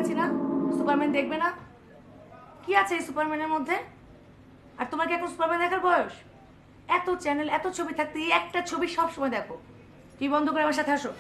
বলেছি না সুপারম্যান দেখবে না? কি আছে এই সুপারম্যানের মধ্যে? আর তোমার কি এখন সুপারম্যান দেখার বয়স? এত চ্যানেল, এত ছবি থাকতে এই একটা ছবি সব সময় দেখো। তুই বন্ধ করে আমার সাথে আসো।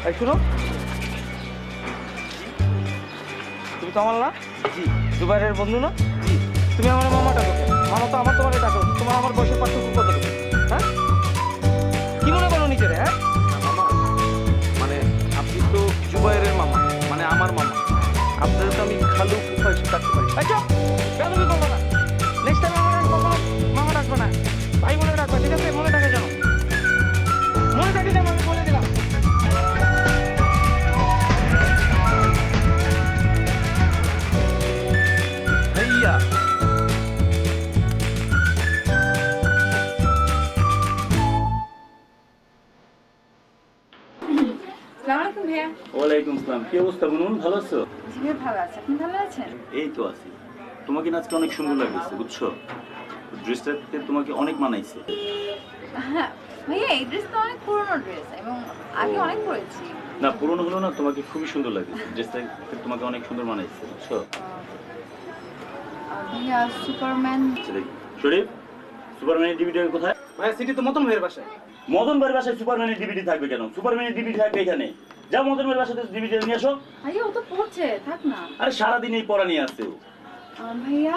এই শুনো, তুমি তো আমার না? জি। জুবাইরের বন্ধু না? জি। তুমি আমার মামাটা কোথায়? মামা তো আমার তোমার ডাকো। তোমার আমার বয়সের পার্থক্য কত? হ্যাঁ, কি মনে করো নিজেরে? হ্যাঁ মামা, মানে আপনি তো জুবাইরের মামা, মানে আমার মামা। আপনারা তো আমি খালু ফুফা হিসেবে ডাকতে পারি। আচ্ছা, কেন তুমি করবো না? নেক্সট টাইম আমার আর কখনো মামা ডাকবো না, ভাই মনে ডাকবা, ঠিক আছে? মনে থাকে জানো, মনে থাকে যেন, আমি বলে দিলাম। ভাইয়া, আসসালামু আলাইকুম ভাইয়া। ওয়ালাইকুম আসসালাম। কি অবস্থা বুনুন, ভালো আছো? জি ভাইয়া, ভালো আছে। আপনি ভালো আছেন? এই তো আছি। তোমাকে না আজকে অনেক সুন্দর লাগছে, বুঝছো? ড্রেসটাতে তোমাকে অনেক মানাইছে। হ্যাঁ ভাইয়া, এই ড্রেস তো অনেক পুরনো ড্রেস এবং আগে অনেক পরেছি। না পুরনো হলো না, তোমাকে খুবই সুন্দর লাগছে। ড্রেসটাতে তোমাকে অনেক সুন্দর মানাইছে, বুঝছো? ভাইয়া সুপারম্যান। আচ্ছা দেখি শরীফ, সুপারম্যানের ডিভিডি কোথায়? ভাইয়া সিটি তো মতন ভাইয়ের বাসায়। মদন ভাইয়ের বাসায় সুপারম্যানের ডিভিডি থাকবে কেন? সুপারম্যানের ডিভিডি থাকবে এখানে। যাও মদন ভাইয়ের বাসাতে ডিভিডি নিয়ে আসো। ভাইয়া ও তো পড়ছে, থাক না। আরে সারাদিন এই পড়া নিয়ে আসছে ও। ভাইয়া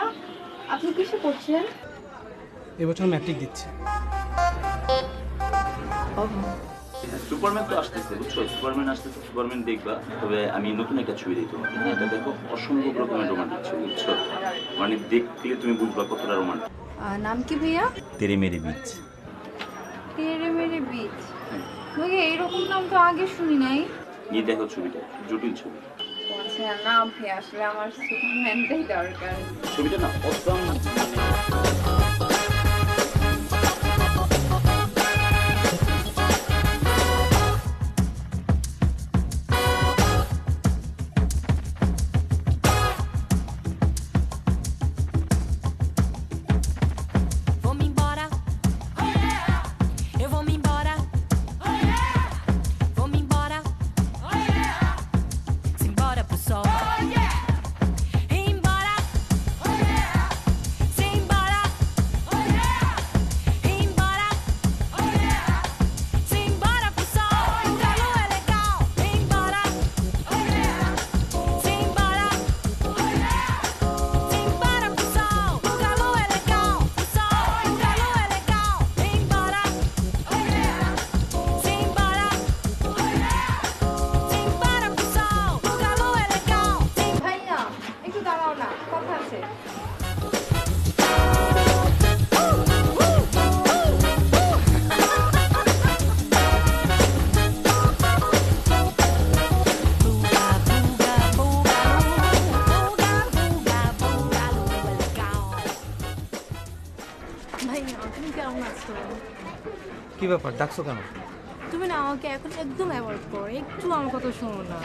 আপনি কিসে পড়ছেন? এবছর ম্যাট্রিক দিচ্ছে। সুপারম্যান তো আসতেছে, বুঝছো? সুপারম্যান আসতেছে, সুপারম্যান দেখবা। তবে আমি নতুন একটা ছবি দিই তোমাকে। হ্যাঁ, এটা দেখো, অসম্ভব রকমের রোমান্টিক ছবি, বুঝছো? মানে দেখলে তুমি বুঝবা কতটা রোমান্টিক। নাম কি ভাইয়া? তেরে মেরে বিচ। তেরে মেরে বিচ। ভাইয়া এরকম নাম তো আগে শুনি নাই। নিয়ে দেখো ছবিটা, জটিল ছবি। আচ্ছা না ভাইয়া, আসলে আমার সুপারম্যানটাই দরকার। ছবিটা না awesome. Vou-me embora. Eu vou-me embora. Vou-me embora. Simbora pro sol. Embora. Simbora. ব্যাপার ডাকছো কেন? তুমি না আমাকে এখন একদম অ্যাভয়েড করো, একটু আমার কথা শোনো না।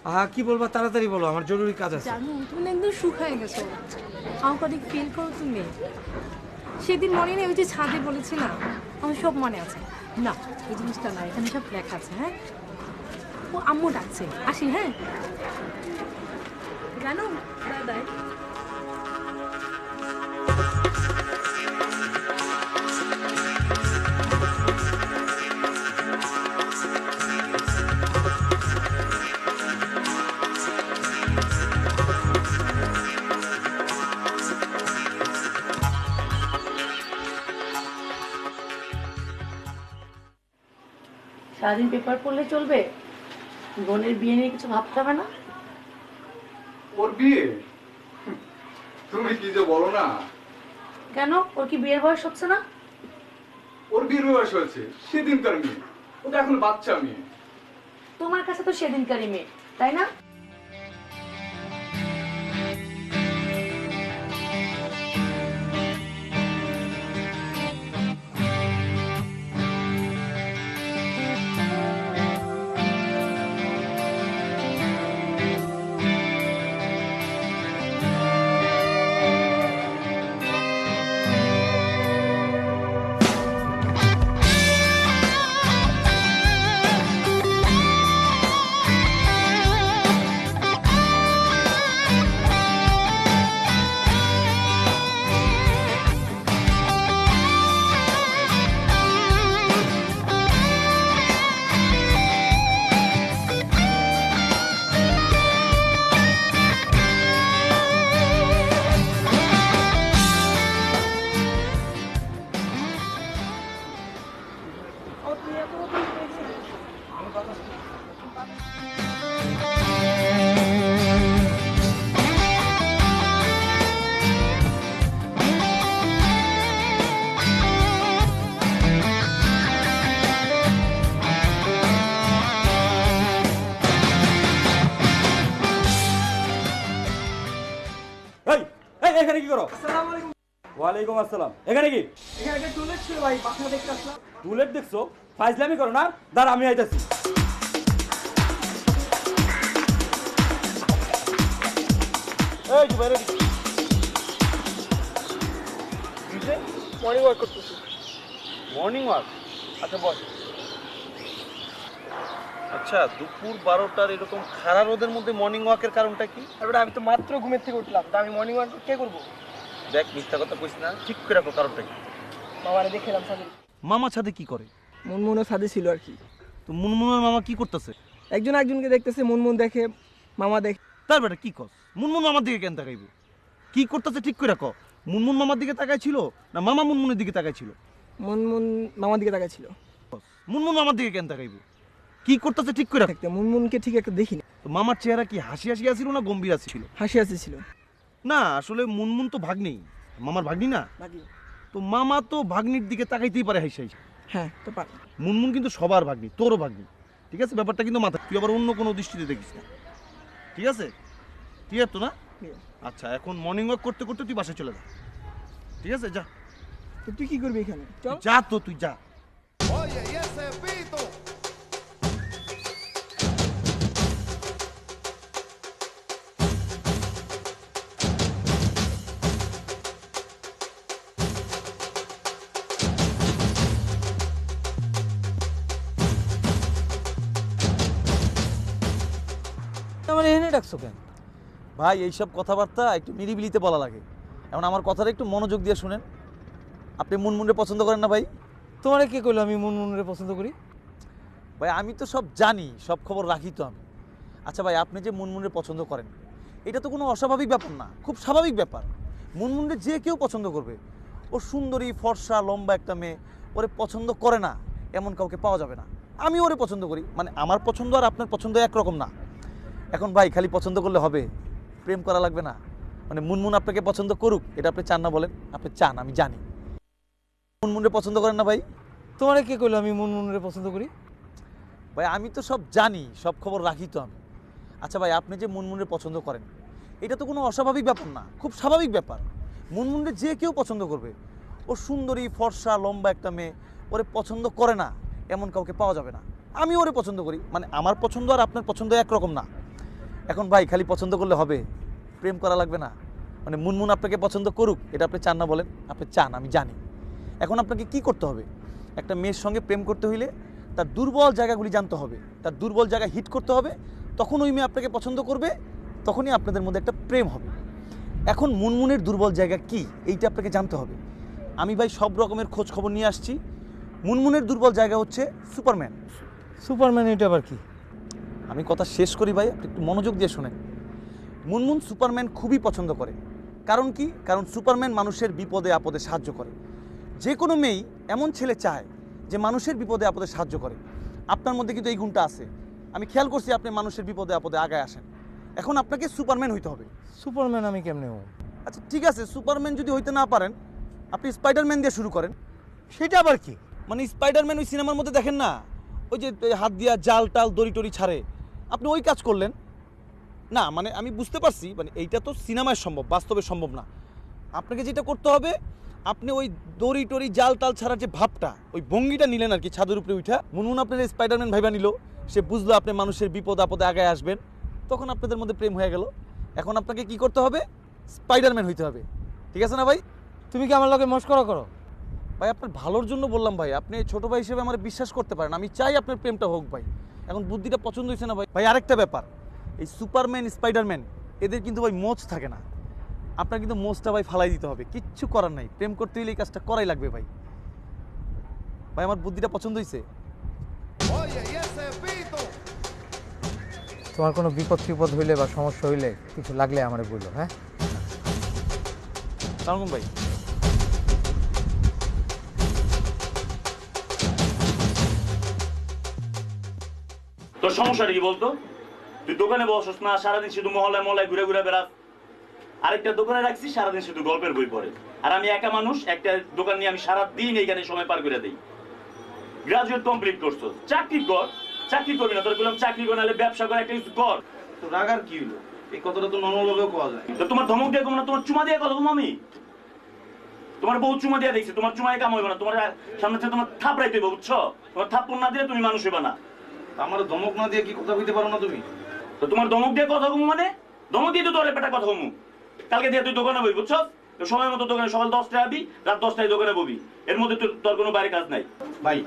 আহা কি বলবা, তাড়াতাড়ি বলো, আমার জরুরি কাজ আছে। জানো তুমি না একদম শুকায় গেছো, আমাকে অনেক ফিল করো তুমি। সেদিন মনে নেই ওই যে ছাদে বলেছি না, আমার সব মনে আছে। না এই জিনিসটা না, এখানে সব লেখা আছে। হ্যাঁ ও আম্মু ডাকছে, আসি। হ্যাঁ জানো দাদা সারাদিন পেপার পড়লে চলবে? বোনের বিয়ে নিয়ে কিছু ভাবতে হবে না? ওর বিয়ে? তুমি কি যে বলো না। কেন, ওর কি বিয়ের বয়স হচ্ছে না? ওর বিয়ের বয়স হয়েছে, সেদিনকার মেয়ে, ওটা এখন বাচ্চা মেয়ে। তোমার কাছে তো সেদিনকারই মেয়ে, তাই না? এই এই এখানে কি করো? ওয়ালাইকুম আসসালাম। এখানে কি? এখানে একটা টুলেট ছিল ভাই, বাসা দেখতে আসলাম। টুলেট দেখছো? ফাইজলামি করো না, দাঁড়া আমি আইতাছি। এই জুবাইর মর্নিং ওয়াক করতেছি। Morning walk? আচ্ছা বস। আচ্ছা দুপুর 12টার এরকম খাড়া রোদের মধ্যে মর্নিং ওয়াকের কারণটা কি? তারপরে আমি তো মাত্র ঘুমের থেকে উঠলাম, তা আমি মর্নিং ওয়াক কে করবো? দেখ মিথ্যা কথা কইস না, ঠিক করে রাখো কারণটা কি। বাবারে দেখলাম ছাদে, মামা ছাদে কি করে? মুনমুনও ছাদে ছিল আর কি। তো মুনমুনের মামা কি করতেছে? একজন একজনকে দেখতেছে, মুনমুন দেখে, মামা দেখে। তার বেটা কি কস? মুনমুন মামার দিকে কেন তাকাইবো? কি করতেছে ঠিক করে রাখো। মুনমুন মামার দিকে তাকাই ছিল না মামা মুনমুনের দিকে তাকাই ছিল? মুনমুন মামার দিকে তাকাইছিল। মুনমুন মামার দিকে কেন তাকাইবো? কি করতেছে ঠিক করে রাখ। দেখতে মুনমুনকে ঠিক একটা দেখিনি। তো মামার চেহারা কি হাসি হাসি আছিল না গম্ভীর আছিল? হাসি হাসি ছিল। না আসলে মুনমুন তো ভাগ্নি, মামার ভাগ্নি না। বাকি তো মামা তো ভাগ্নির দিকে তাকাইতেই পারে হাসি হাসি। হ্যাঁ তো পার। মুনমুন কিন্তু সবার ভাগ্নি, তোরও ভাগ্নি। ঠিক আছে, ব্যাপারটা কিন্তু মাথা, তুই আবার অন্য কোনো দৃষ্টিতে দেখিস না। ঠিক আছে? ঠিক আছে তো না? আচ্ছা এখন মর্নিং ওয়াক করতে করতে তুই বাসায় চলে যা। ঠিক আছে যা। তো তুই কি করবি এখানে? চল। যা তো তুই যা। আমার এখানে ডাকছো কেন? ভাই এইসব কথাবার্তা একটু নিরিবিলিতে বলা লাগে। এখন আমার কথাটা একটু মনোযোগ দিয়ে শুনেন। আপনি মুনমুনরে পছন্দ করেন না ভাই? তোমারে কে কইলো আমি মুনমুনরে পছন্দ করি? ভাই আমি তো সব জানি, সব খবর রাখি তো আমি। আচ্ছা ভাই আপনি যে মুনমুনরে পছন্দ করেন, এটা তো কোনো অস্বাভাবিক ব্যাপার না, খুব স্বাভাবিক ব্যাপার। মুনমুনরে যে কেউ পছন্দ করবে। ও সুন্দরী ফর্সা লম্বা একটা মেয়ে, ওরে পছন্দ করে না এমন কাউকে পাওয়া যাবে না। আমি ওরে পছন্দ করি, মানে আমার পছন্দ আর আপনার পছন্দ একরকম না। এখন ভাই খালি পছন্দ করলে হবে? প্রেম করা লাগবে না? মানে মুনমুন আপনাকে পছন্দ করুক এটা আপনি চান না বলেন? আপনি চান, আমি জানি। মুনমুনরে পছন্দ করেন না ভাই? তোমারে কে কইলো আমি মুনমুনরে পছন্দ করি? ভাই আমি তো সব জানি, সব খবর রাখি তো আমি। আচ্ছা ভাই আপনি যে মুনমুনরে পছন্দ করেন, এটা তো কোনো অস্বাভাবিক ব্যাপার না, খুব স্বাভাবিক ব্যাপার। মুনমুনরে যে কেউ পছন্দ করবে। ও সুন্দরী ফর্সা লম্বা একটা মেয়ে, ওরে পছন্দ করে না এমন কাউকে পাওয়া যাবে না। আমি ওরে পছন্দ করি, মানে আমার পছন্দ আর আপনার পছন্দ একরকম না। এখন ভাই খালি পছন্দ করলে হবে? প্রেম করা লাগবে না? মানে মুনমুন আপনাকে পছন্দ করুক এটা আপনি চান না বলেন? আপনি চান, আমি জানি। এখন আপনাকে কি করতে হবে? একটা মেয়ের সঙ্গে প্রেম করতে হইলে তার দুর্বল জায়গাগুলি জানতে হবে, তার দুর্বল জায়গা হিট করতে হবে, তখন ওই মেয়ে আপনাকে পছন্দ করবে, তখনই আপনাদের মধ্যে একটা প্রেম হবে। এখন মুনমুনের দুর্বল জায়গা কি এইটা আপনাকে জানতে হবে। আমি ভাই সব রকমের খোঁজ খবর নিয়ে আসছি। মুনমুনের দুর্বল জায়গা হচ্ছে সুপারম্যান। সুপারম্যান এটা আবার কি? আমি কথা শেষ করি ভাই, আপনি একটু মনোযোগ দিয়ে শোনেন। মুনমুন সুপারম্যান খুবই পছন্দ করে। কারণ কি? কারণ সুপারম্যান মানুষের বিপদে আপদে সাহায্য করে। যে কোনো মেয়েই এমন ছেলে চায় যে মানুষের বিপদে আপদে সাহায্য করে। আপনার মধ্যে কিন্তু এই গুণটা আছে। আমি খেয়াল করছি আপনি মানুষের বিপদে আপদে আগায় আসেন। এখন আপনাকে সুপারম্যান হইতে হবে। সুপারম্যান আমি কেমনে হব? আচ্ছা ঠিক আছে, সুপারম্যান যদি হইতে না পারেন আপনি স্পাইডারম্যান দিয়ে শুরু করেন। সেটা আবার কি? মানে স্পাইডারম্যান ওই সিনেমার মধ্যে দেখেন না, ওই যে হাত দিয়া জাল টাল দড়ি টড়ি ছাড়ে, আপনি ওই কাজ করলেন না। মানে আমি বুঝতে পারছি, মানে এইটা তো সিনেমায় সম্ভব, বাস্তবে সম্ভব না। আপনাকে যেটা করতে হবে, আপনি ওই দড়ি টড়ি জাল টাল ছাড়ার যে ভাবটা, ওই ভঙ্গিটা নিলেন আর কি ছাদের উপরে উঠা। মুনমুন আপনার স্পাইডারম্যান ভাইবা নিল, সে বুঝলো আপনি মানুষের বিপদ আপদে আগায় আসবেন, তখন আপনাদের মধ্যে প্রেম হয়ে গেল। এখন আপনাকে কি করতে হবে? স্পাইডারম্যান হইতে হবে। ঠিক আছে না ভাই? তুমি কি আমার লগে মস্করা করো? ভাই আপনার ভালোর জন্য বললাম ভাই, আপনি ছোট ভাই হিসেবে আমার বিশ্বাস করতে পারেন। আমি চাই আপনার প্রেমটা হোক ভাই। এখন বুদ্ধিটা পছন্দ হয়েছে না ভাই? ভাই আরেকটা ব্যাপার, এই সুপারম্যান স্পাইডারম্যান এদের কিন্তু ভাই মোচ থাকে না। আপনার কিন্তু মোচটা ভাই ফালাই দিতে হবে, কিচ্ছু করার নাই। প্রেম করতে হলে এই কাজটা করাই লাগবে ভাই। ভাই আমার বুদ্ধিটা পছন্দ হয়েছে? তোমার কোনো বিপদ টিপদ হইলে বা সমস্যা হইলে কিছু লাগলে আমারে বললো। হ্যাঁ সালাম ভাই। তোর সমস্যাটা কি বলতো? তুই দোকানে বসস না, সারাদিন শুধু মহলায় মহলায় ঘুরে ঘুরে বেড়াস। আরেকটা দোকানে রাখছিস, সারাদিন শুধু গল্পের বই পড়ে। আর আমি একা মানুষ, একটা দোকান নিয়ে আমি সারাদিন এইখানে সময় পার করে দিই। গ্রাজুয়েট কমপ্লিট করছো, চাকরি কর। চাকরি করবি না, তোর বললাম চাকরি কর, নাহলে ব্যবসা কর, একটা কিছু কর। তো রাগার কি হলো? এই কথাটা তো নর্মালভাবেও কোয়া যায়। তো তোমার ধমক দিয়ে কম না, তোমার চুমা দিয়ে কথা কম। আমি তোমার বউ চুমা দিয়ে দেখছি, তোমার চুমায় কাম হইবে না। তোমার সামনে থেকে তোমার থাপড়াইতে হইবে, বুঝছো? তোমার থাপ্পড় না দিয়ে তুমি মানুষ হইবে না। আমার ধমক না দিয়ে কি কথা কইতে পারো না তুমি? তো তোমার ধমক দিয়ে কথা কমু মানে? ধমক দিয়ে তো তোর পেটা কথা কমু। কালকে দিয়ে তুই দোকানে বই, বুঝছো? তো সময় মতো দোকানে সকাল 10টায় আবি, রাত 10টায় দোকানে ববি। এর মধ্যে তোর কোনো বাইরে কাজ নাই। ভাই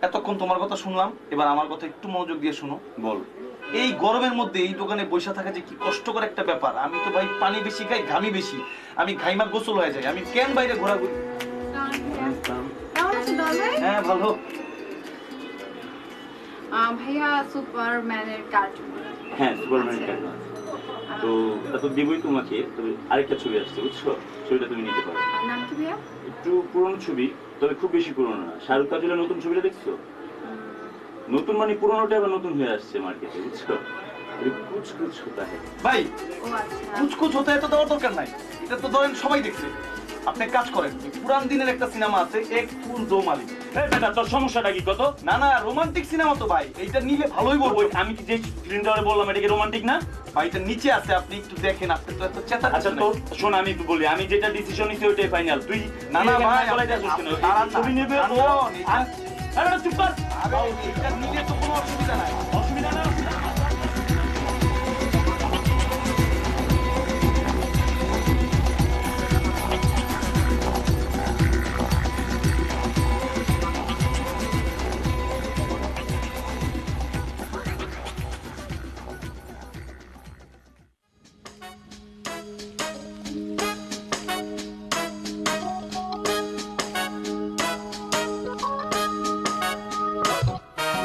এতক্ষণ তোমার কথা শুনলাম, এবার আমার কথা একটু মনোযোগ দিয়ে শুনো। বল। এই গরমের মধ্যে এই দোকানে বসে থাকা যে কি কষ্টকর একটা ব্যাপার। আমি তো ভাই পানি বেশি খাই, ঘামি বেশি, আমি ঘাইমা গোসল হয়ে যাই। আমি কেন বাইরে ঘোরাঘুরি? কেমন আছেন দল ভাই? হ্যাঁ ভালো। ভাইয়া সুপারম্যানের কার্টুন। হ্যাঁ, সুপারম্যান কার্টুন। তো তারপর দিবই তোমাকে। তবে আরেকটা ছবি আসছে, বুঝছো? ছবিটা তুমি নিতে পারো। নাম কি ভাইয়া? একটু পুরনো ছবি, তবে খুব বেশি পুরনো না। শাহরুখ কাজলের নতুন ছবিটা দেখছো? নতুন মানে পুরনোটা আবার নতুন হয়ে আসছে মার্কেটে, বুঝছো? কুছ কুছ হতা হ্যায়। ভাই ও আচ্ছা। কুচকুচ হতে এত দেওয়ার দরকার নাই। এটা তো ধরেন সবাই দেখছে। আপনি এক কাজ করেন, পুরান দিনের একটা সিনেমা আছে, এক ফুল দো মালিক। এই বেটা, তোর সমস্যাটা কি কত? না না, রোমান্টিক সিনেমা তো ভাই, এইটা নিলে ভালোই বলবো। ওই আমি কি যে স্ক্রিনটা বললাম, এটা কি রোমান্টিক না? ভাই এটা নিচে আছে, আপনি একটু দেখেন। আপনি তো এত চেতা। আচ্ছা তো শোন, আমি একটু বলি, আমি যেটা ডিসিশন নিছি ওইটাই ফাইনাল। তুই না না ভাই, ছবি নেবে ও। আরে চুপ কর। এটা নিলে তো কোনো অসুবিধা নাই। অসুবিধা না।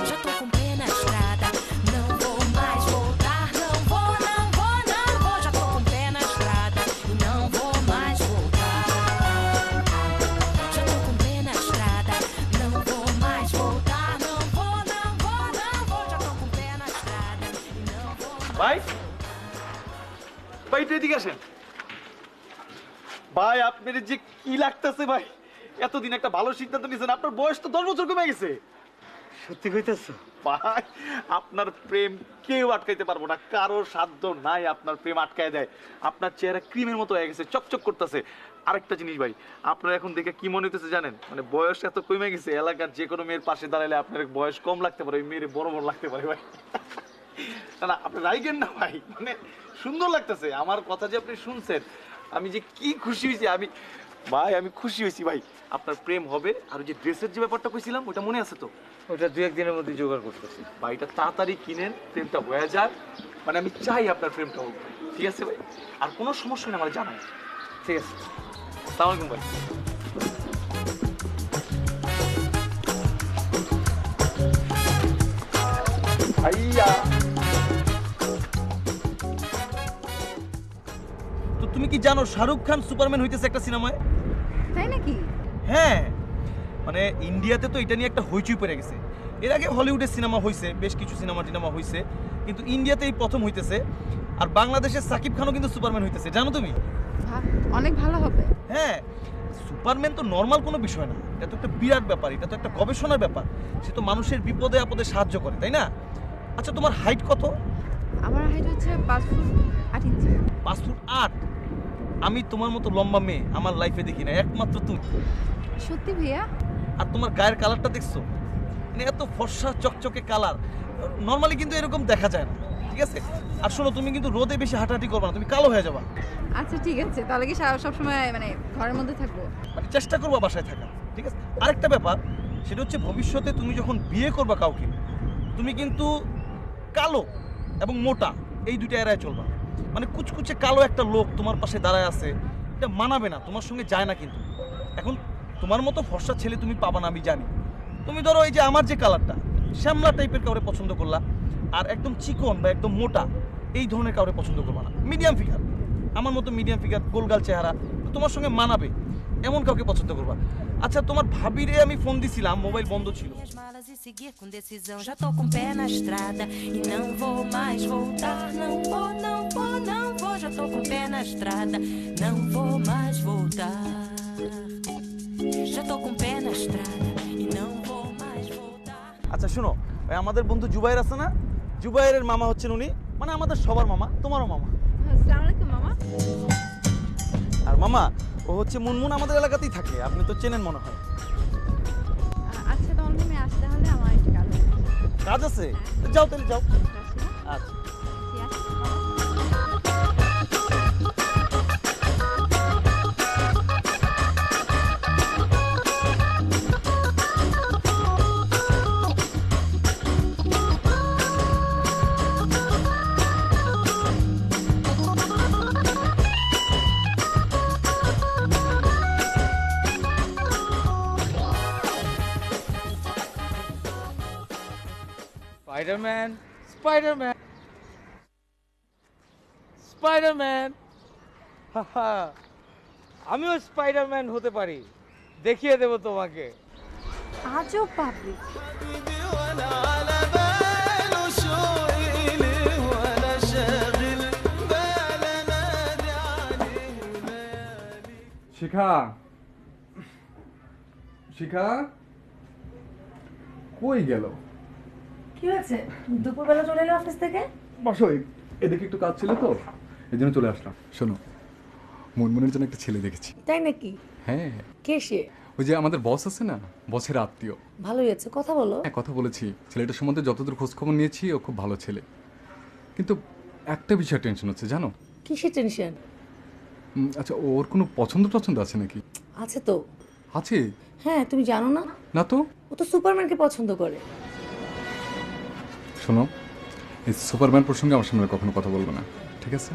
Já tô com o pé na estrada, não vou mais voltar. Não vou, não vou, não vou. Já tô com o pé na estrada e não vou mais voltar. Já tô com o pé na estrada, não vou mais voltar. Não vou, não vou, não vou. Já tô com o pé na estrada e não vou mais. ভাই ভাই একটু এদিকে আসেন। ভাই আপনার যে কি লাগতেছে ভাই, এতদিন একটা ভালো সিদ্ধান্ত নিয়েছেন। আপনার বয়স তো 10 বছর কমে গেছে। সত্যি কইতেছো? ভাই আপনার প্রেম কেউ আটকাইতে পারবো না, কারোর সাধ্য নাই আপনার প্রেম আটকায় দেয়। আপনার চেহারা ক্রিমের মতো হয়ে গেছে, চকচক করতেছে। আরেকটা জিনিস ভাই, আপনার এখন দেখে কি মনে হইতেছে জানেন? মানে বয়স এত কমে গেছে, এলাকার যে কোনো মেয়ের পাশে দাঁড়ালে আপনার বয়স কম লাগতে পারে, ওই মেয়ের বড় বড় লাগতে পারে ভাই। না না, আপনি রাইগেন না ভাই, মানে সুন্দর লাগতেছে। আমার কথা যে আপনি শুনছেন, আমি যে কি খুশি হয়েছি। আমি খুশি হয়েছি ভাই। আপনার প্রেম হবে। আর ওই যে ড্রেসের যে ব্যাপারটা কইছিলাম, ওটা মনে আছে তো? ওটা 2-1 দিনের মধ্যে জোগাড় করতেছি। ভাই এটা তাড়াতাড়ি কিনেন, প্রেমটা হয়ে যাক। মানে আমি চাই আপনার প্রেমটা হোক, ঠিক আছে ভাই? আর কোনো সমস্যা নেই, আমার জানাই। ঠিক আছে। আসসালামু আলাইকুম ভাই। ভাইয়া, তো তুমি কি জানো শাহরুখ খান সুপারম্যান হইতেছে একটা সিনেমায়? তাই নাকি? হ্যাঁ, মানে ইন্ডিয়াতে তো এটা নিয়ে একটা হইচই পড়ে গেছে। এর আগে হলিউডের সিনেমা হইছে, বেশ কিছু সিনেমা টিনেমা হইছে, কিন্তু ইন্ডিয়াতে এই প্রথম হইতেছে। আর বাংলাদেশের সাকিব খানও কিন্তু সুপারম্যান হইতেছে, জানো তুমি? অনেক ভালো হবে। হ্যাঁ, সুপারম্যান তো নর্মাল কোনো বিষয় না, এটা তো একটা বিরাট ব্যাপার, এটা তো একটা গবেষণার ব্যাপার। সে তো মানুষের বিপদে আপদে সাহায্য করে, তাই না? আচ্ছা, তোমার হাইট কত? আমার হাইট হচ্ছে 5 ফুট 8 ইঞ্চি। 5 ফুট 8? আমি তোমার মতো লম্বা মেয়ে আমার লাইফে দেখি না, একমাত্র তুমি। সত্যি ভাইয়া? আর তোমার গায়ের কালারটা দেখছো? মানে এত ফর্সা চকচকে কালার, নর্মালি কিন্তু এরকম দেখা যায় না, ঠিক আছে? আর শোনো, তুমি কিন্তু রোদে বেশি হাঁটাহাঁটি করবে না, তুমি কালো হয়ে যাবা। আচ্ছা ঠিক আছে, তাহলে কি সব সময় মানে ঘরের মধ্যে থাকবো? মানে চেষ্টা করবা বাসায় থাকা, ঠিক আছে? আরেকটা ব্যাপার, সেটা হচ্ছে ভবিষ্যতে তুমি যখন বিয়ে করবা কাউকে, তুমি কিন্তু কালো এবং মোটা এই দুইটা এড়ায় চলবা। মানে কুচকুচে কালো একটা লোক তোমার পাশে দাঁড়ায় আছে, এটা মানাবে না, তোমার সঙ্গে যায় না। কিন্তু এখন তোমার মতো ফর্সা ছেলে তুমি পাবা না, আমি জানি। তুমি ধরো এই যে আমার যে কালারটা, শ্যামলা টাইপের কাউরে পছন্দ করলা, আর একদম চিকন বা একদম মোটা এই ধরনের কাউরে পছন্দ করবা না। মিডিয়াম ফিগার, আমার মতো মিডিয়াম ফিগার, গোলগাল চেহারা, তোমার সঙ্গে মানাবে এমন কাউকে পছন্দ করবা। আচ্ছা, তোমার ভাবিরে আমি ফোন দিছিলাম, মোবাইল বন্ধ ছিল। Minhas malas e seguir com decisão. Já tô com o pé na estrada e não vou mais voltar. Não vou, não vou, não vou. Já tô com o pé na estrada, não vou mais voltar. Já tô com o pé na estrada e não vou mais voltar. আচ্ছা শোনো, ওই আমাদের বন্ধু জুবাইর আছে না, জুবাইরের মামা হচ্ছেন উনি, মানে আমাদের সবার মামা, তোমারও মামা। আসসালামু আলাইকুম মামা। আর মামা ও হচ্ছে মুনমুন, আমাদের এলাকাতেই থাকে, আপনি তো চেনেন মনে হয়। আচ্ছা তাহলে তুমি আসতে হলে আমার একটু কাজ আছে। কাজ আছে? যাও তাহলে, যাও। আসি, হ্যাঁ? আচ্ছা। ঠিক আছে। Spiderman, Spiderman, Spiderman. হাহা, আমিও স্পাইডারম্যান হতে পারি, দেখিয়ে দেব তোমাকে। আজও পাবলি। শিখা, শিখা কই গেল? কি হয়েছে? দুপুরবেলা চলে এলো অফিস থেকে? বসো, এদিকে একটু কাজ ছিল তো, এই জন্য চলে আসলাম। শোনো, মুনমুনের জন্য একটা ছেলে দেখেছি। তাই নাকি? হ্যাঁ, কে সে? ওই যে আমাদের বস আছে না, বসের আত্মীয়। ভালোই আছে, কথা বলো। হ্যাঁ, কথা বলেছি। ছেলেটার সম্বন্ধে যতদূর খোঁজ খবর নিয়েছি, ও খুব ভালো ছেলে। কিন্তু একটা বিষয় টেনশন হচ্ছে, জানো? কিসের টেনশন? আচ্ছা, ওর কোনো পছন্দ টছন্দ আছে নাকি? আছে তো। আছে? হ্যাঁ, তুমি জানো না? না তো। ও তো সুপারম্যানকে পছন্দ করে। শোনো, এই সুপারম্যান প্রসঙ্গে আমার সামনে কখনো কথা বলবো না, ঠিক আছে?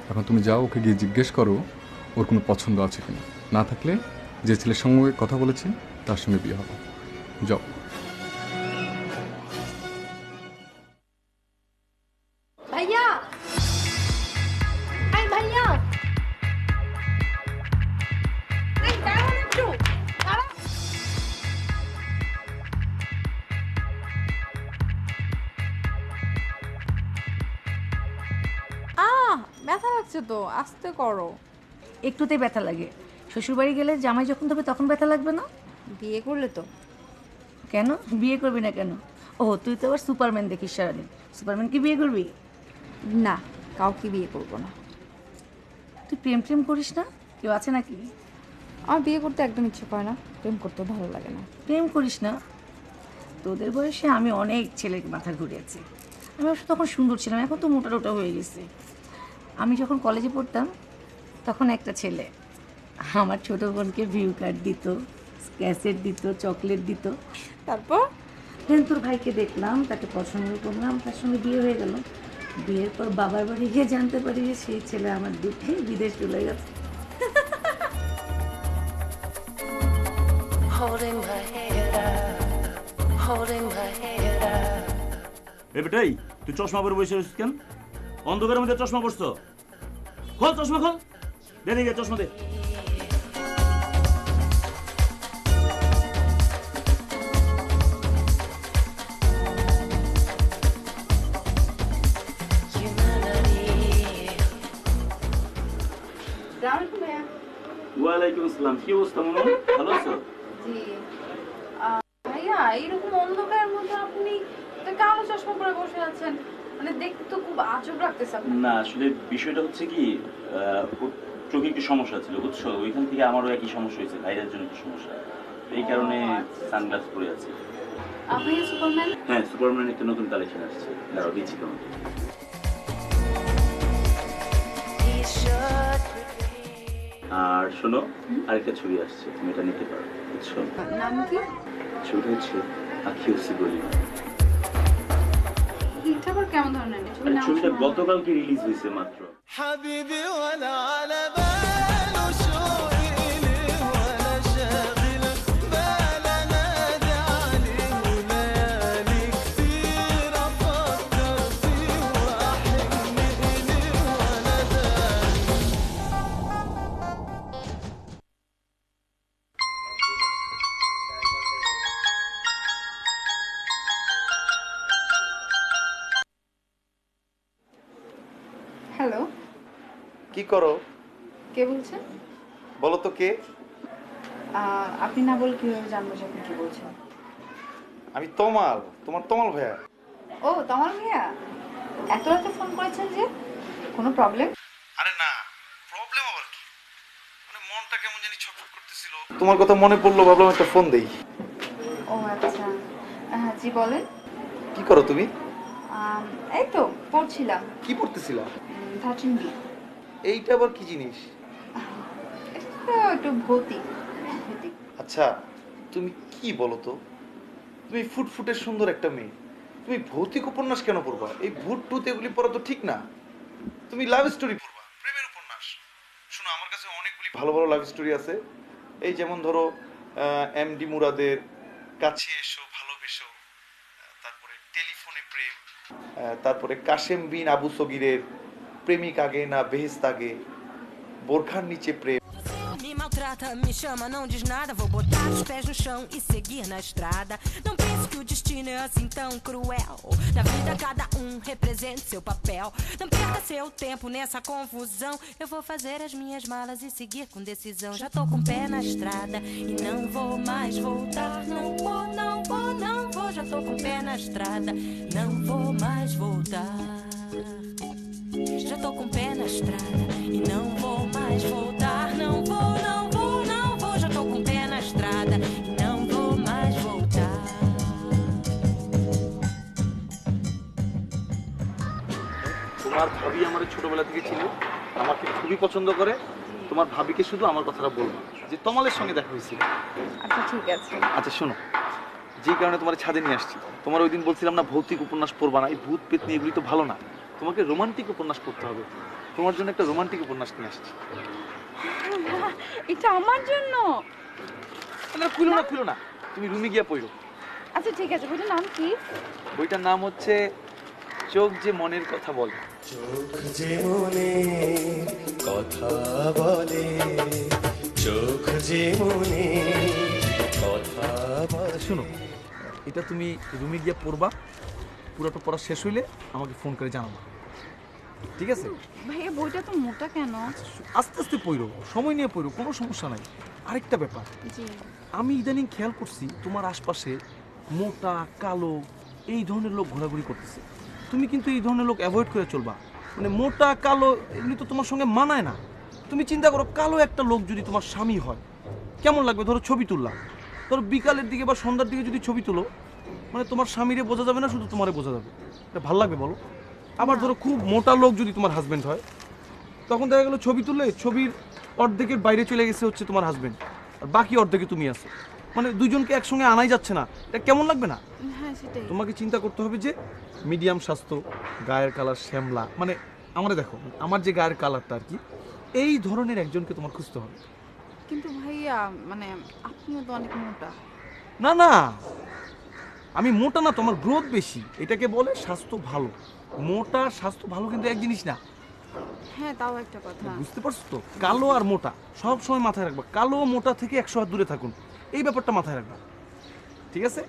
এখন তুমি যাও, ওকে গিয়ে জিজ্ঞেস করো ওর কোনো পছন্দ আছে কিনা। না থাকলে যে ছেলের সঙ্গে কথা বলেছি তার সঙ্গে বিয়ে হবে। যাও। ভাইয়া, এই ভাইয়া, এই দাঁড়ান একটু, দাঁড়ান। ব্যথা লাগছে তো, আস্তে করো। একটুতেই ব্যথা লাগে। শ্বশুরবাড়ি গেলে জামাই যখন ধরবে তখন ব্যথা লাগবে না? বিয়ে করলে তো। কেন বিয়ে করবি না কেন? ও তুই তো আবার সুপারম্যান দেখিস সারাদিন, সুপারম্যান কি বিয়ে করবি? না, কাউকে বিয়ে করবো না। তুই প্রেম প্রেম করিস না? কেউ আছে নাকি? আমার বিয়ে করতে একদম ইচ্ছে করে না, প্রেম করতেও ভালো লাগে না। প্রেম করিস না? তোদের বয়সে আমি অনেক ছেলের মাথা ঘুরিয়েছি। আমি অবশ্য তখন সুন্দর ছিলাম, এখন তো মোটা টোটা হয়ে গেছে। আমি যখন কলেজে পড়তাম তখন একটা ছেলে আমার ছোটো বোনকে ভিউ কার্ড দিত, ক্যাসেট দিত, চকলেট দিত। তারপর দেন তোর ভাইকে দেখলাম, তাকে পছন্দ করলাম, তার সঙ্গে বিয়ে হয়ে গেল। বিয়ের পর বাবার বাড়ি গিয়ে জানতে পারি যে সেই ছেলে আমার দুঃখে বিদেশ চলে গেছে। এ বেটাই, তুই চশমা পরে বসে রয়েছিস কেন? অন্ধকারের মধ্যে চশমা পরছো? খোল চশমা, খোল। দে দেখে চশমা দে। ওয়ালাইকুম আসসালাম। কি অবস্থা মনে? ভালো আছো? জি ভাইয়া, এইরকম অন্ধকারের মধ্যে আপনি কালো চশমা পরে বসে আছেন, মানে দেখতে তো খুব আজব লাগতেছে আপনার। না, আসলে বিষয়টা হচ্ছে কি, ওর চোখে একটু সমস্যা ছিল, বুঝছো? ওইখান থেকে আমারও একই সমস্যা হয়েছে, ভাইরাস জন্য একটু সমস্যা। এই কারণে সানগ্লাস পরে আছি। আপনি কি সুপারম্যান? হ্যাঁ, সুপারম্যান একটা নতুন কালেকশন আসছে, দাঁড়াও দিচ্ছি তোমাকে। আর শোনো, আরেকটা ছবি আসছে, তুমি এটা নিতে পারো, বুঝছো? নাম কি? ছবিটা হচ্ছে আখিওসি গলি। এটা আবার কেমন ধরনের ছবি? নাম ছবিটা শুনলাম। গতকালকে রিলিজ হয়েছে মাত্র। হ্যালো, কি করো কে বলছেন? বলো তো কে? আপনি না বলে কিভাবে জানবো যে আপনি কি বলছেন? আমি তমাল, তোমার তমাল ভাইয়া। ও তমাল ভাইয়া, এত রাতে ফোন করেছেন যে? কোনো প্রবলেম? আরে না, প্রবলেম আবার কি? মানে মনটা কেমন জানি ছটফট করতেছিল, তোমার কথা মনে পড়লো, ভাবলাম একটা ফোন দেই। ও আচ্ছা, হ্যাঁ জি বলেন। কি করো তুমি? এই তো পড়ছিলাম, কি পড়তেছিলা? 13B। এইটা আবার কি জিনিস? এটা তো একটু ভৌতিক। আচ্ছা, তুমি কি বলো তো? তুমি ফুটফুটে সুন্দর একটা মেয়ে, তুমি ভৌতিক উপন্যাস কেন পড়বা? এই ভূত টুত এগুলি পড়া তো ঠিক না। তুমি লাভ স্টোরি পড়বা, প্রেমের উপন্যাস। শোনো, আমার কাছে অনেকগুলি ভালো ভালো লাভ স্টোরি আছে। এই যেমন ধরো এমডি মুরাদের কাছে এসো ভালোবেসো, তারপরে টেলিফোনে প্রেম, তারপরে কাশেম বিন আবু সগিরের প্রেমিক আগে না বেহেশত আগে, বোরখার নিচে প্রেম। Me maltrata, me chama, não diz nada. Vou botar os pés no chão e seguir na estrada. Não pense que o destino é assim tão cruel. Na vida cada representa seu papel. Não perca seu tempo nessa confusão. Eu vou fazer as minhas malas e seguir com decisão. Já tô com o pé na estrada e não vou mais voltar. Não vou, não vou, não vou. Já tô com o pé na estrada, não vou mais voltar. Já tô com o pé na estrada e não vou mais voltar. Não vou, não vou, não vou. Já tô com o pé na estrada e não vou mais voltar. তোমার ভাবি আমার ছোটবেলা থেকে ছিল, আমাকে খুবই পছন্দ করে। তোমার ভাবিকে শুধু আমার কথাটা বলবো যে তমালের সঙ্গে দেখা হয়েছিল। আচ্ছা ঠিক আছে। আচ্ছা শোনো, যে কারণে তোমার ছাদে নিয়ে আসছি, তোমার ওই দিন বলছিলাম না ভৌতিক উপন্যাস পড়বা না, এই ভূত পেতনি এগুলি তো ভালো না, তোমাকে রোমান্টিক উপন্যাস পড়তে হবে। তোমার জন্য একটা রোমান্টিক উপন্যাস নিয়ে আসছি। এটা আমার জন্য? না খুলো না, তুমি রুমে গিয়ে পড়ো। আচ্ছা ঠিক আছে, বইটার নাম কি? বইটার নাম হচ্ছে চোখ যে মনের কথা বলে। চোখ যে মনের কথা বলে, চোখ যে মনের কথা বলে। শোনো, এটা তুমি রুমে গিয়ে পড়বা, পুরোটা পড়া শেষ হইলে আমাকে ফোন করে জানাবো, ঠিক আছে? ভাইয়া বইটা তো মোটা কেন? আস্তে আস্তে পড়ো, সময় নিয়ে পড়ো, কোনো সমস্যা নাই। আরেকটা ব্যাপার, জি। আমি ইদানিং খেয়াল করছি তোমার আশপাশে মোটা কালো এই ধরনের লোক ঘোরাঘুরি করতেছে। তুমি কিন্তু এই ধরনের লোক অ্যাভয়েড করে চলবা। মানে মোটা কালো এগুলি তো তোমার সঙ্গে মানায় না। তুমি চিন্তা করো, কালো একটা লোক যদি তোমার স্বামী হয় কেমন লাগবে? ধরো ছবি তুললাম, ধরো বিকালের দিকে বা সন্ধ্যার দিকে যদি ছবি তুলো, মানে তোমার স্বামীরে বোঝা যাবে না, শুধু তোমারে বোঝা যাবে। এটা ভালো লাগবে বলো? আবার ধরো খুব মোটা লোক যদি তোমার হাজবেন্ড হয়, তখন দেখা গেলো ছবি তুললে ছবির অর্ধেকের বাইরে চলে গেছে হচ্ছে তোমার হাজবেন্ড, আর বাকি অর্ধেকে তুমি আছো। মানে দুজনকে একসঙ্গে আনাই যাচ্ছে না, এটা কেমন লাগবে না? হ্যাঁ সেটাই। তোমাকে চিন্তা করতে হবে যে মিডিয়াম স্বাস্থ্য, গায়ের কালার শ্যামলা, মানে আমরা দেখো আমার যে গায়ের কালারটা আর কি, এই ধরনের একজনকে তোমার খুঁজতে হবে। কিন্তু ভাইয়া মানে আপনিও তো অনেক মোটা। না না, আমি মোটা না, তোমার গ্রোথ বেশি, এটাকে বলে স্বাস্থ্য ভালো। মোটা স্বাস্থ্য ভালো কিন্তু এক জিনিস না, হ্যাঁ তাও একটা কথা। বুঝতে পারছো তো? কালো আর মোটা সব সময় মাথায় রাখবা, কালো মোটা থেকে 100 হাত দূরে থাকুন, এই ব্যাপারটা মাথায় রাখবা, ঠিক আছে?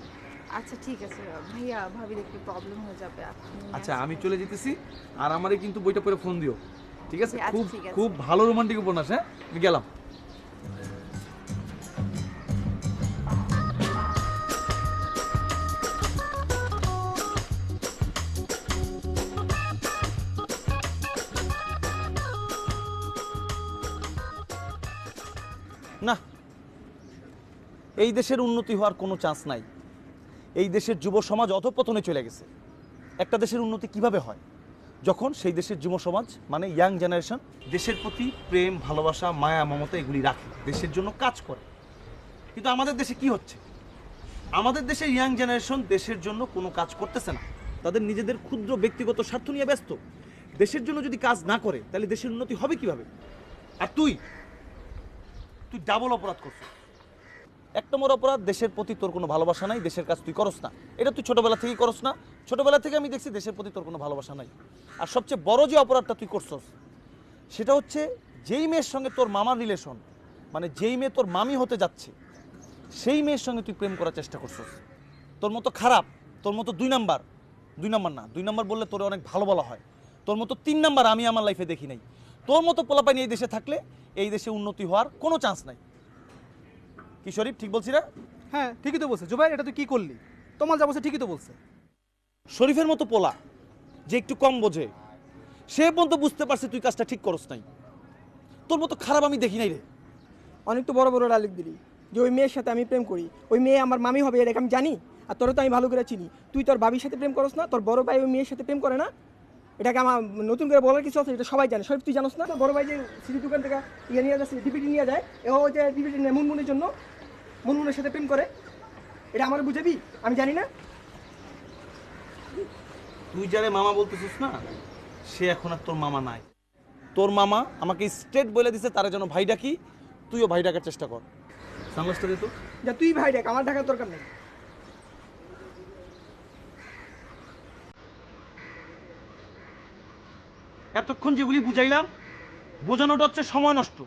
আচ্ছা ঠিক আছে ভাইয়া, ভাবি দেখলে প্রবলেম হয়ে যাবে। আচ্ছা আমি চলে যেতেছি, আর আমারে কিন্তু বইটা পড়ে ফোন দিও, ঠিক আছে? আচ্ছা, খুব ঠিক আছে। খুব ভালো রোমান্টিক উপন্যাস। হ্যাঁ, আমি গেলাম। না, এই দেশের উন্নতি হওয়ার কোনো চান্স নাই। এই দেশের যুব সমাজ অধঃপতনে চলে গেছে। একটা দেশের উন্নতি কিভাবে হয়? যখন সেই দেশের যুব সমাজ মানে ইয়াং জেনারেশন দেশের প্রতি প্রেম, ভালোবাসা, মায়া, মমতা এগুলি রাখে, দেশের জন্য কাজ করে। কিন্তু আমাদের দেশে কি হচ্ছে? আমাদের দেশের ইয়াং জেনারেশন দেশের জন্য কোনো কাজ করতেছে না, তাদের নিজেদের ক্ষুদ্র ব্যক্তিগত স্বার্থ নিয়ে ব্যস্ত। দেশের জন্য যদি কাজ না করে তাহলে দেশের উন্নতি হবে কিভাবে? আর তুই ডাবল অপরাধ করছিস। এক নম্বর অপরাধ, দেশের প্রতি তোর কোনো ভালোবাসা নাই, দেশের কাজ তুই করস না। এটা তুই ছোটবেলা থেকেই করস না, ছোটবেলা থেকে আমি দেখছি দেশের প্রতি তোর কোনো ভালোবাসা নাই। আর সবচেয়ে বড় যে অপরাধটা তুই করছস সেটা হচ্ছে, যেই মেয়ের সঙ্গে তোর মামার রিলেশন, মানে যেই মেয়ে তোর মামি হতে যাচ্ছে, সেই মেয়ের সঙ্গে তুই প্রেম করার চেষ্টা করছস। তোর মতো খারাপ, তোর মতো দুই নাম্বার না, দুই নাম্বার বললে তোর অনেক ভালো বলা হয়, তোর মতো 3 নাম্বার আমি আমার লাইফে দেখি নাই। তোর মতো পোলাপাইনি এই দেশে থাকলে এই দেশে উন্নতি হওয়ার কোনো চান্স নাই। কি শরীফ ঠিক বলছি না? হ্যাঁ ঠিকই তো বলছে জুবাইর, এটা তুই কি করলি? তোমার যা বলছে ঠিকই তো বলছে। শরীফের মতো পোলা যে একটু কম বোঝে, সে পর্যন্ত বুঝতে পারছে তুই কাজটা ঠিক করস নাই। তোর মতো খারাপ আমি দেখি নাই রে। অনেক তো বড় বড় ডায়লগ দিলি যে ওই মেয়ের সাথে আমি প্রেম করি, ওই মেয়ে আমার মামি হবে, এটা আমি জানি। আর তোরও তো আমি ভালো করে চিনি। তুই তোর বাবির সাথে প্রেম করস না, তোর বড় ভাই ওই মেয়ের সাথে প্রেম করে না। এটাকে আমার নতুন করে বলার কিছু আছে? এটা সবাই জানে। শরীফ তুই জানোস না? তোর বড় ভাই যে সিটি দোকান থেকে ইয়ে নিয়ে যাচ্ছে, ডিপিটি নিয়ে যায়, ও যে ডিপিটি নেয় মুনমুনের জন্য, মুনমুনের সাথে প্রেম করে, এটা আমার বুঝাবি? আমি জানি না। তুই যারে মামা বলতেছিস না, সে এখন আর তোর মামা নাই। তোর মামা আমাকে স্ট্রেট বলে দিছে তারা যেন ভাই ডাকি, তুইও ভাই ডাকার চেষ্টা কর। সানগ্লাসটা দে তো। যা তুই ভাই দেখ, আমার ঢাকার দরকার নেই। এতক্ষণ যেগুলি বুঝাইলাম, বোঝানোটা হচ্ছে সময় নষ্ট।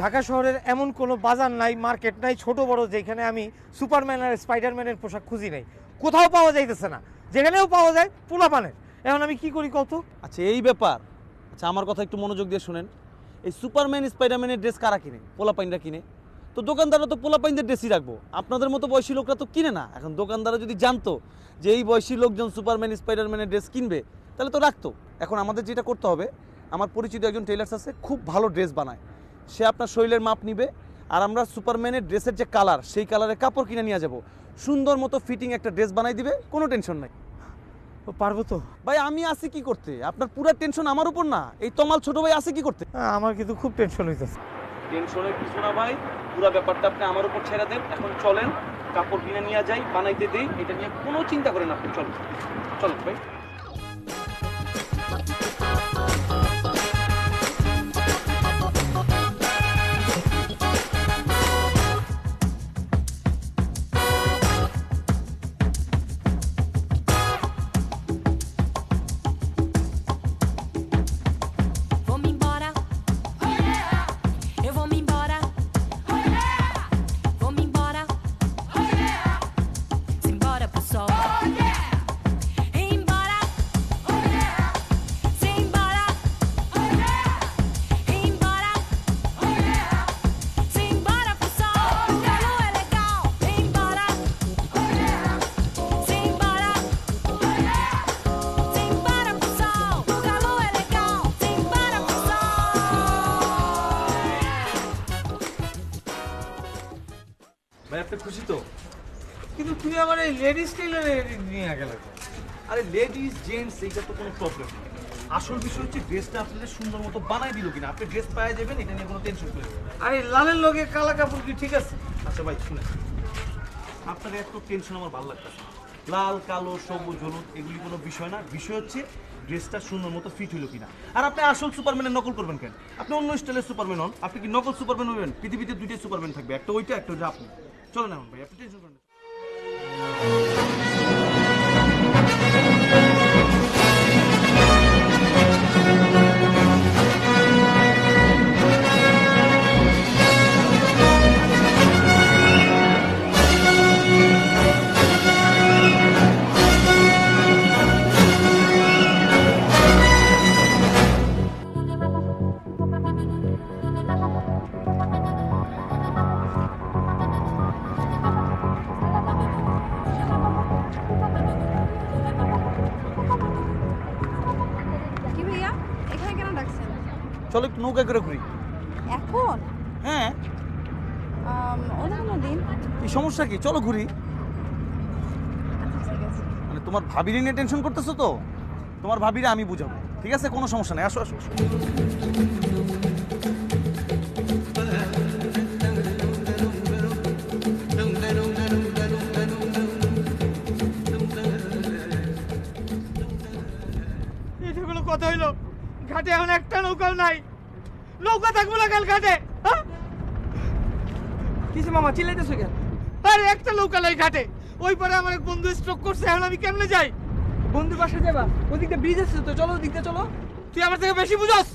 ঢাকা শহরের এমন কোনো বাজার নাই, মার্কেট নাই, ছোট বড়, যেখানে আমি সুপারম্যান আর স্পাইডারম্যানের পোশাক খুঁজি নাই। কোথাও পাওয়া যাইতেছে না। যেখানেও পাওয়া যায় পোলাপানের। এখন আমি কি করি কত? আচ্ছা এই ব্যাপার। আচ্ছা আমার কথা একটু মনোযোগ দিয়ে শুনেন। এই সুপারম্যান স্পাইডারম্যানের ড্রেস কারা কিনে? পোলাপাইনরা কিনে। তো দোকানদাররা তো পোলাপাইনদের ড্রেসই রাখবো, আপনাদের মতো বয়সী লোকরা তো কিনে না। এখন দোকানদাররা যদি জানতো যে এই বয়সী লোকজন সুপারম্যান স্পাইডারম্যানের ড্রেস কিনবে তাহলে তো রাখতো। এখন আমাদের যেটা করতে হবে, আমার পরিচিত একজন টেইলার্স আছে, খুব ভালো ড্রেস বানায়। সে আপনার শরীরের মাপ নিবে, আর আমরা সুপারম্যানের ড্রেসের যে কালার, সেই কালারের কাপড় কিনে নিয়ে যাব, সুন্দর মতো ফিটিং একটা ড্রেস বানাই দিবে, কোনো টেনশন নাই। ও পারবো তো? ভাই আমি আছি কি করতে? আপনার পুরো টেনশন আমার উপর না। এই তমাল ছোট ভাই আছে কি করতে? আমার কিন্তু খুব টেনশন হইতেছে। টেনশনের কিছু না ভাই, পুরো ব্যাপারটা আপনি আমার উপর ছেড়ে দেন। এখন চলেন, কাপড় কিনে নিয়ে যাই, বানাইতে দেই, এটা নিয়ে কোনো চিন্তা করেন আপনি। চলেন চলেন ভাই। Vou-me embora. Eu vou-me embora. Vou-me embora. Simbora pro sol. Embora. Simbora. Embora. Simbora pro sol. O calor é legal. Embora. Simbora. Simbora pro sol. O calor é legal. Simbora pro sol. ভাই আপনি খুশি তো? কিন্তু তুই আমার এই লেডিস টেইলারে নিয়ে গেলে। আরে লেডিস জেন্টস এইটা তো কোনো প্রবলেম নেই। আসল বিষয় হচ্ছে ড্রেসটা আপনাদের সুন্দর মতো বানাই দিল কিনা। আপনি ড্রেস পাওয়া যাবেন, এটা নিয়ে কোনো টেনশন করেন না। আরে লালের লগে কালা কাপড় কি ঠিক আছে? আচ্ছা ভাই শুনেন, আপনার এত টেনশন আমার ভালো লাগতেছে না। লাল কালো সবুজ হলুদ এগুলি কোনো বিষয় না। বিষয় হচ্ছে ড্রেসটা সুন্দর মতো ফিট হলো কিনা। আর আপনি আসল সুপারম্যানের নকল করবেন কেন? আপনি অন্য স্টাইলের সুপারম্যান হন। আপনি কি নকল সুপারম্যান হবেন? পৃথিবীতে দুইটাই সুপারম্যান থাকবে, একটা ওইটা, একটা ওইটা আপনি। চলো না ভাই, আপনি টেনশন করেন না। কি ভাইয়া এখানে কেন ডাকছেন? চলো একটু নৌকা করে ঘুরি। এখন হ্যাঁ, অন্য কোনো দিন? এই সমস্যা কি? চলো ঘুরি। আচ্ছা ঠিক আছে। মানে তোমার ভাবিরে নিয়ে টেনশন করতেছো তো? তোমার ভাবিরে আমি বুঝাবো, ঠিক আছে? কোনো সমস্যা নেই, আসো আসো আসো। এটা কোনো কথা হইলো? ঘাটে এখন একটা নৌকাও নাই। নৌকা থাকবো না কাল ঘাটে? হ্যাঁ? কিসে মামা চিল্লাইতেছো কেন? আরে একটা নৌকা নাই ঘাটে। ওই পারে আমার এক বন্ধু স্ট্রোক করছে, এখন আমি কেমনে যাই? বন্ধুর বাসায় যাবা? ওদিকটা ব্রিজ আছে তো, চলো ওদিকটা চলো। তুই আমার থেকে বেশি বুঝস।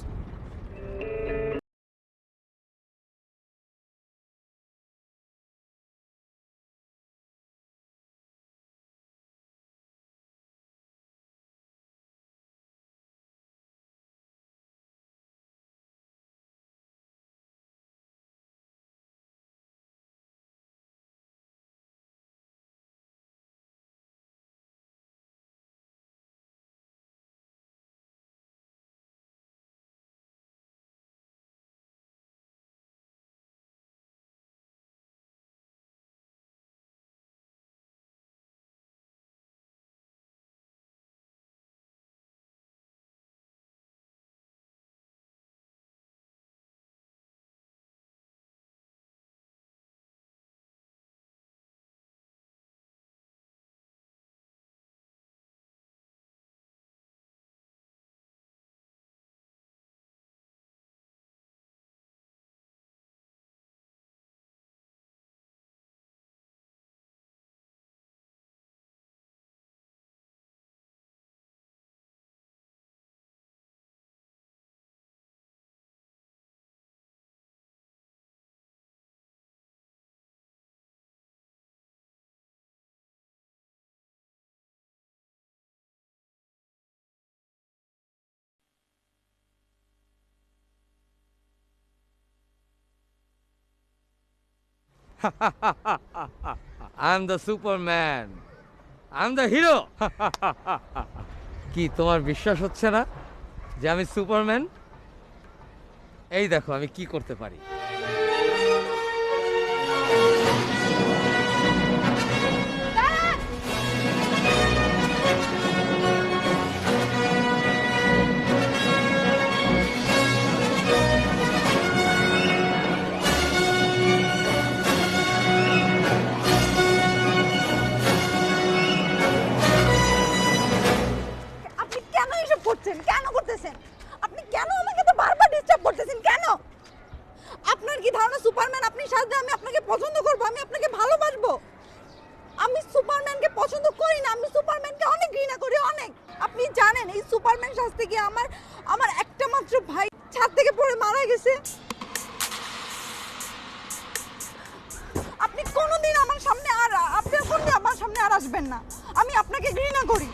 I am the Superman, I am the hero. কি তোমার বিশ্বাস হচ্ছে না যে আমি সুপারম্যান? এই দেখো আমি কি করতে পারি। আপনি কেন এসব করছেন? কেন করতেছেন? আপনি কেন আমাকে তো বারবার ডিস্টার্ব করতেছেন কেন? আপনার কি ধারণা সুপারম্যান আপনি সাজলে আমি আপনাকে পছন্দ করব, আমি আপনাকে ভালোবাসবো? আমি সুপারম্যানকে পছন্দ করি না, আমি সুপারম্যানকে অনেক ঘৃণা করি, অনেক। আপনি জানেন এই সুপারম্যান সাজতে গিয়ে আমার একটা মাত্র ভাই ছাদ থেকে পড়ে মারা গেছে। আপনি কোনোদিন আমার সামনে আর আসবেন না, আমি আপনাকে ঘৃণা করি।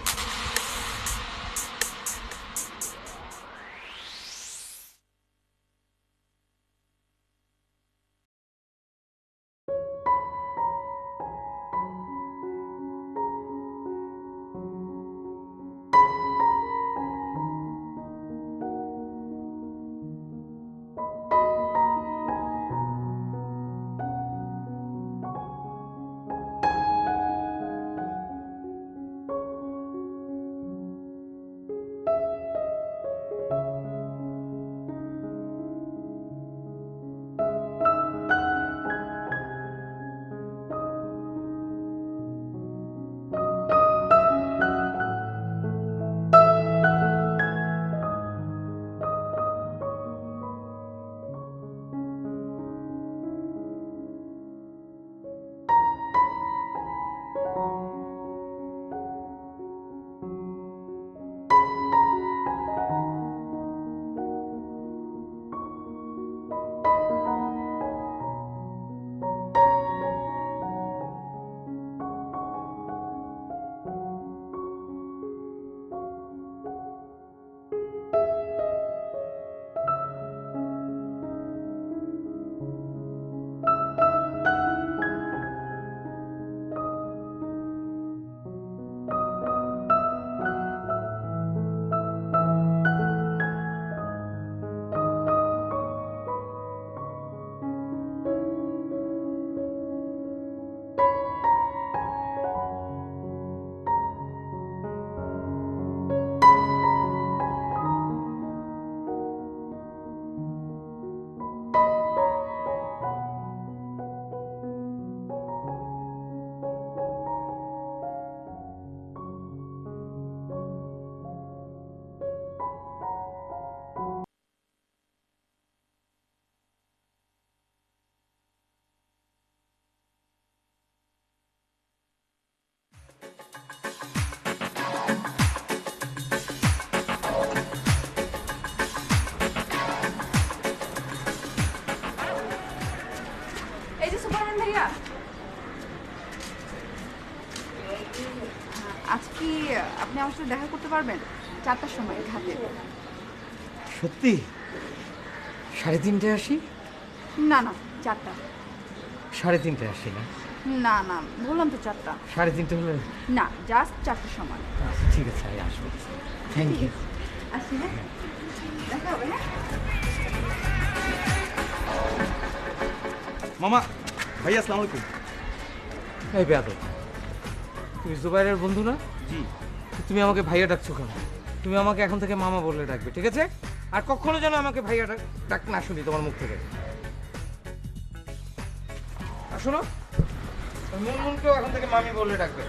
এই যে সুপারম্যান ভাইয়া, আজ কি আপনি আমার সাথে দেখা করতে পারবেন 4টার সময় ঘাটে? সত্যি 3:30 আসি? না না 4টা। 3:30 আসি না? না না বললাম তো 4টা। 3:30 হলে না জাস্ট 4টার সময়। আচ্ছা, ঠিক আছে আমি আসবো। Thank you. আসি হ্যাঁ, দেখা হবে হ্যাঁ। মামা ভাইয়া আসসালামু আলাইকুম। এই বেয়াদব, তুমি জুবাইরের বন্ধু না? জি। তুমি আমাকে ভাইয়া ডাকছো কেন? তুমি আমাকে এখন থেকে মামা বলে ডাকবে, ঠিক আছে? আর কখনো যেন আমাকে ভাইয়া ডাক না শুনি তোমার মুখ থেকে। আর শোনো, মুনমুনকেও এখন থেকে মামি বলে ডাকবে।